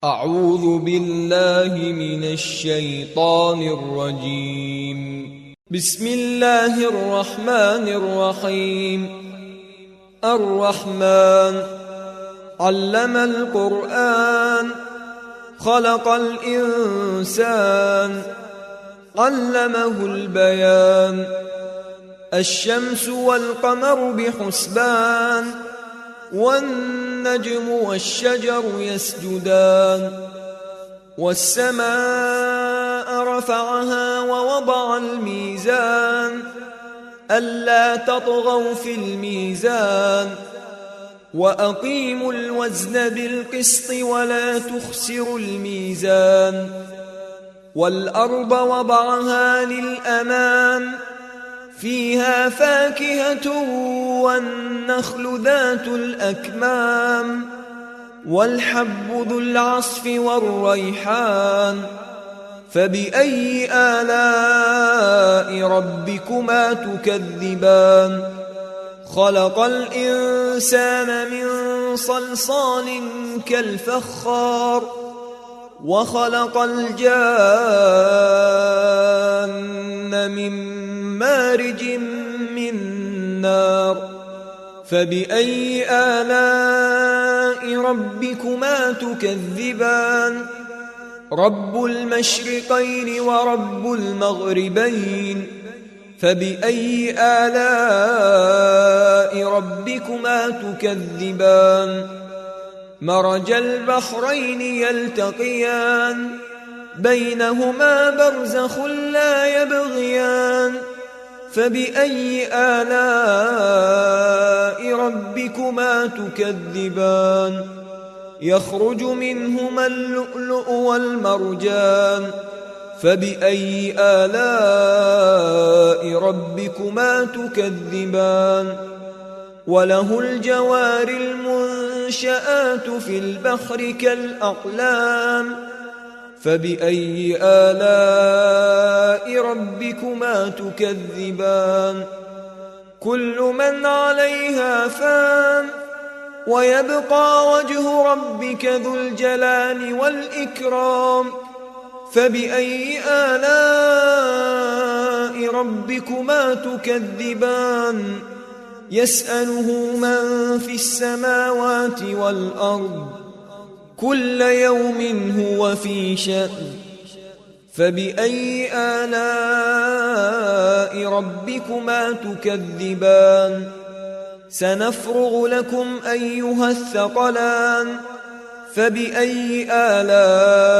أعوذ بالله من الشيطان الرجيم. بسم الله الرحمن الرحيم. الرحمن علم القرآن خلق الإنسان علمه البيان. الشمس والقمر بحسبان والنجم والشجر يسجدان. والسماء رفعها ووضع الميزان ألا تطغوا في الميزان وأقيموا الوزن بالقسط ولا تخسروا الميزان. والأرض وضعها للأنام فيها فاكهة والنخل ذات الأكمام والحب ذو العصف والريحان. فبأي آلاء ربكما تكذبان؟ خلق الإنسان من صلصال كالفخار وخلق الجان من مارج من نار. فبأي آلاء ربكما تكذبان؟ رب المشرقين ورب المغربين. فبأي آلاء ربكما تكذبان؟ مرج البحرين يلتقيان بينهما برزخ لا يبغيان. فبأي آلاء ربكما تكذبان؟ يخرج منهما اللؤلؤ والمرجان. فبأي آلاء ربكما تكذبان؟ وله الجوار المنشآت في البحر كالأعلام. فبأي آلاء ربكما تكذبان؟ كل من عليها فان ويبقى وجه ربك ذو الجلال والإكرام. فبأي آلاء ربكما تكذبان؟ يسأله من في السماوات والأرض كل يوم هو في شأن. فبأي آلاء ربكما تكذبان؟ سنفرغ لكم أيها الثقلان. فبأي آلاء